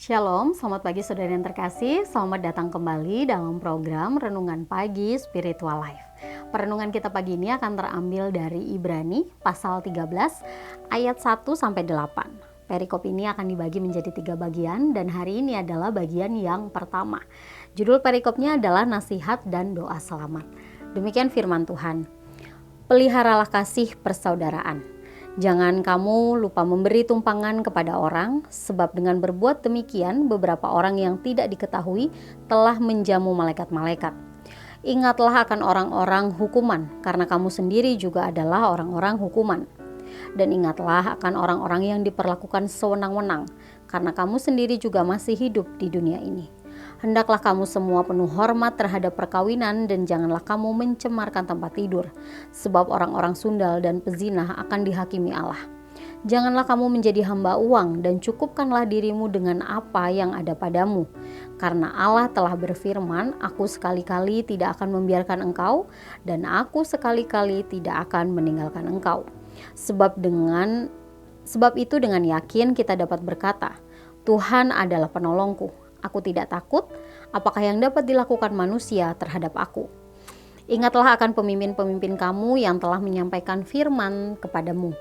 Shalom, selamat pagi saudara yang terkasih. Selamat datang kembali dalam program Renungan Pagi Spiritual Life. Perenungan kita pagi ini akan terambil dari Ibrani pasal 13 ayat 1-8. Perikop ini akan dibagi menjadi 3 bagian dan hari ini adalah bagian yang pertama. Judul perikopnya adalah nasihat dan doa selamat. Demikian firman Tuhan. Peliharalah kasih persaudaraan. Jangan kamu lupa memberi tumpangan kepada orang, sebab dengan berbuat demikian beberapa orang yang tidak diketahui telah menjamu malaikat-malaikat. Ingatlah akan orang-orang hukuman, karena kamu sendiri juga adalah orang-orang hukuman. Dan ingatlah akan orang-orang yang diperlakukan sewenang-wenang, karena kamu sendiri juga masih hidup di dunia ini. Hendaklah kamu semua penuh hormat terhadap perkawinan dan janganlah kamu mencemarkan tempat tidur, sebab orang-orang sundal dan pezinah akan dihakimi Allah. Janganlah kamu menjadi hamba uang dan cukupkanlah dirimu dengan apa yang ada padamu. Karena Allah telah berfirman, aku sekali-kali tidak akan membiarkan engkau dan aku sekali-kali tidak akan meninggalkan engkau. Sebab itu dengan yakin kita dapat berkata, Tuhan adalah penolongku. Aku tidak takut, apakah yang dapat dilakukan manusia terhadap aku. Ingatlah akan pemimpin-pemimpin kamu yang telah menyampaikan firman kepadamu.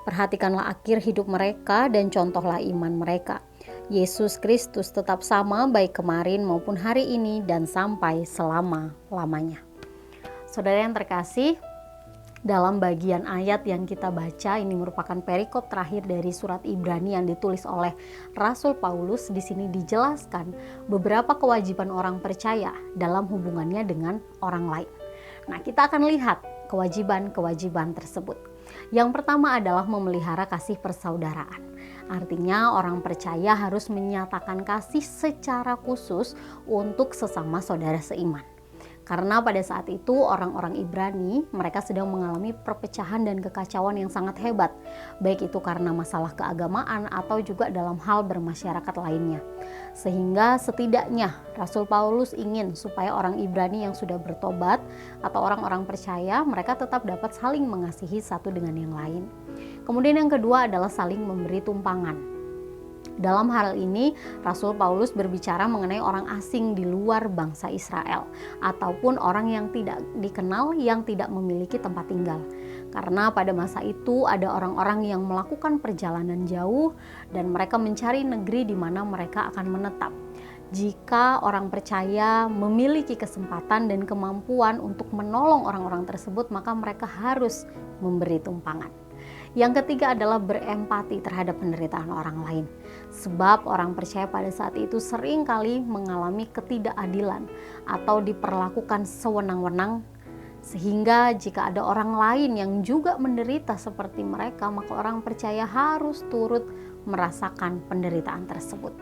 Perhatikanlah akhir hidup mereka dan contohlah iman mereka. Yesus Kristus tetap sama baik kemarin maupun hari ini dan sampai selama-lamanya. Saudara yang terkasih, dalam bagian ayat yang kita baca ini merupakan perikop terakhir dari surat Ibrani yang ditulis oleh Rasul Paulus. Di sini dijelaskan beberapa kewajiban orang percaya dalam hubungannya dengan orang lain. Nah, kita akan lihat kewajiban-kewajiban tersebut. Yang pertama adalah memelihara kasih persaudaraan. Artinya orang percaya harus menyatakan kasih secara khusus untuk sesama saudara seiman. Karena pada saat itu orang-orang Ibrani mereka sedang mengalami perpecahan dan kekacauan yang sangat hebat. Baik itu karena masalah keagamaan atau juga dalam hal bermasyarakat lainnya. Sehingga setidaknya Rasul Paulus ingin supaya orang Ibrani yang sudah bertobat atau orang-orang percaya mereka tetap dapat saling mengasihi satu dengan yang lain. Kemudian yang kedua adalah saling memberi tumpangan. Dalam hal ini, Rasul Paulus berbicara mengenai orang asing di luar bangsa Israel ataupun orang yang tidak dikenal yang tidak memiliki tempat tinggal. Karena pada masa itu ada orang-orang yang melakukan perjalanan jauh dan mereka mencari negeri di mana mereka akan menetap. Jika orang percaya memiliki kesempatan dan kemampuan untuk menolong orang-orang tersebut, maka mereka harus memberi tumpangan. Yang ketiga adalah berempati terhadap penderitaan orang lain. Sebab orang percaya pada saat itu seringkali mengalami ketidakadilan atau diperlakukan sewenang-wenang. Sehingga jika ada orang lain yang juga menderita seperti mereka, maka orang percaya harus turut merasakan penderitaan tersebut.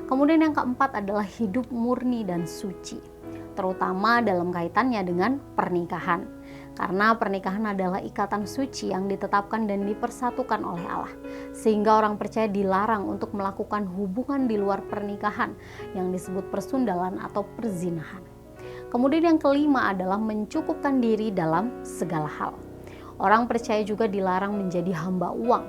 Kemudian yang keempat adalah hidup murni dan suci, terutama dalam kaitannya dengan pernikahan. Karena pernikahan adalah ikatan suci yang ditetapkan dan dipersatukan oleh Allah. Sehingga orang percaya dilarang untuk melakukan hubungan di luar pernikahan yang disebut persundalan atau perzinahan. Kemudian yang kelima adalah mencukupkan diri dalam segala hal. Orang percaya juga dilarang menjadi hamba uang,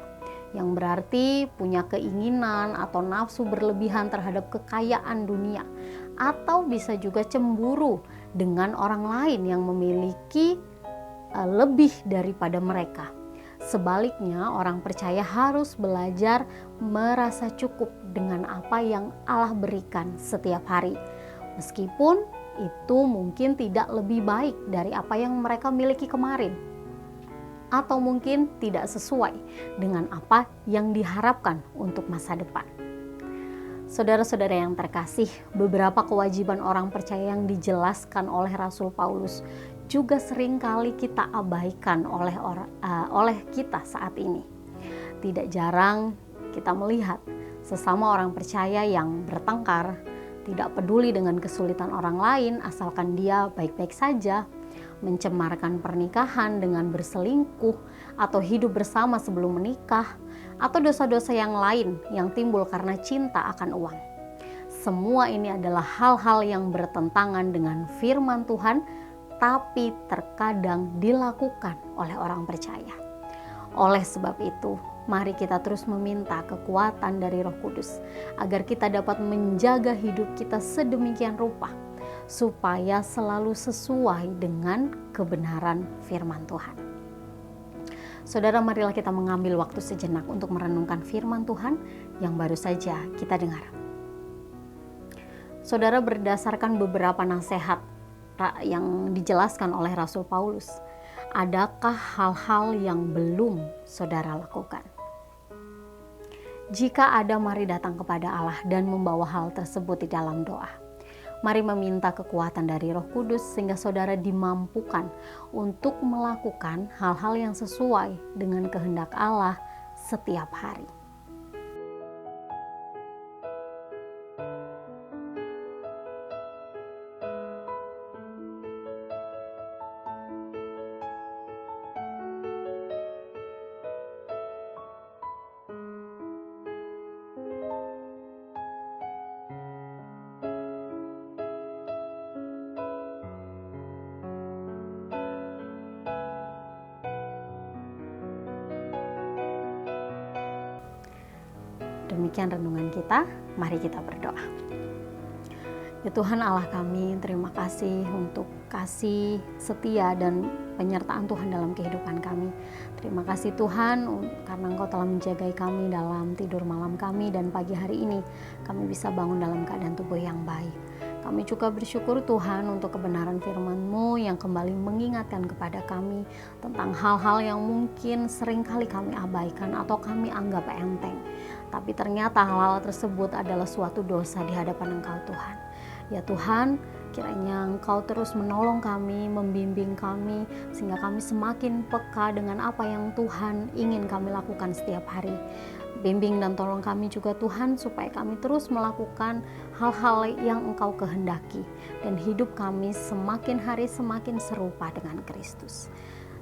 yang berarti punya keinginan atau nafsu berlebihan terhadap kekayaan dunia. Atau bisa juga cemburu dengan orang lain yang memiliki lebih daripada mereka. Sebaliknya, orang percaya harus belajar merasa cukup dengan apa yang Allah berikan setiap hari. Meskipun itu mungkin tidak lebih baik dari apa yang mereka miliki kemarin. Atau mungkin tidak sesuai dengan apa yang diharapkan untuk masa depan. Saudara-saudara yang terkasih, beberapa kewajiban orang percaya yang dijelaskan oleh Rasul Paulus juga seringkali kita abaikan oleh kita saat ini. Tidak jarang kita melihat sesama orang percaya yang bertengkar, tidak peduli dengan kesulitan orang lain asalkan dia baik-baik saja, mencemarkan pernikahan dengan berselingkuh atau hidup bersama sebelum menikah, atau dosa-dosa yang lain yang timbul karena cinta akan uang. Semua ini adalah hal-hal yang bertentangan dengan firman Tuhan, tapi terkadang dilakukan oleh orang percaya. Oleh sebab itu, Mari kita terus meminta kekuatan dari Roh Kudus agar kita dapat menjaga hidup kita sedemikian rupa supaya selalu sesuai dengan kebenaran firman Tuhan. Saudara, marilah kita mengambil waktu sejenak untuk merenungkan firman Tuhan yang baru saja kita dengar. Saudara, berdasarkan beberapa nasihat yang dijelaskan oleh Rasul Paulus, adakah hal-hal yang belum saudara lakukan? Jika ada, mari datang kepada Allah dan membawa hal tersebut di dalam doa. Mari meminta kekuatan dari Roh Kudus sehingga saudara dimampukan untuk melakukan hal-hal yang sesuai dengan kehendak Allah setiap hari. Demikian renungan kita, mari kita berdoa. Ya Tuhan Allah kami, terima kasih untuk kasih setia dan penyertaan Tuhan dalam kehidupan kami. Terima kasih Tuhan karena Engkau telah menjagai kami dalam tidur malam kami, dan pagi hari ini kami bisa bangun dalam keadaan tubuh yang baik. Kami juga bersyukur Tuhan untuk kebenaran firman-Mu yang kembali mengingatkan kepada kami tentang hal-hal yang mungkin seringkali kami abaikan atau kami anggap enteng. Tapi ternyata hal-hal tersebut adalah suatu dosa di hadapan Engkau Tuhan. Ya Tuhan, kiranya Engkau terus menolong kami, membimbing kami, sehingga kami semakin peka dengan apa yang Tuhan ingin kami lakukan setiap hari. Bimbing dan tolong kami juga Tuhan, supaya kami terus melakukan hal-hal yang Engkau kehendaki, dan hidup kami semakin hari semakin serupa dengan Kristus.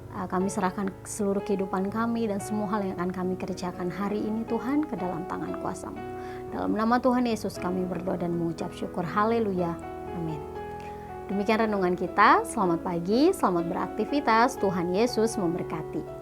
Kami serahkan seluruh kehidupan kami dan semua hal yang akan kami kerjakan hari ini Tuhan ke dalam tangan kuasa-Mu. Dalam nama Tuhan Yesus kami berdoa dan mengucap syukur. Haleluya. Amin. Demikian renungan kita. Selamat pagi, selamat beraktivitas. Tuhan Yesus memberkati.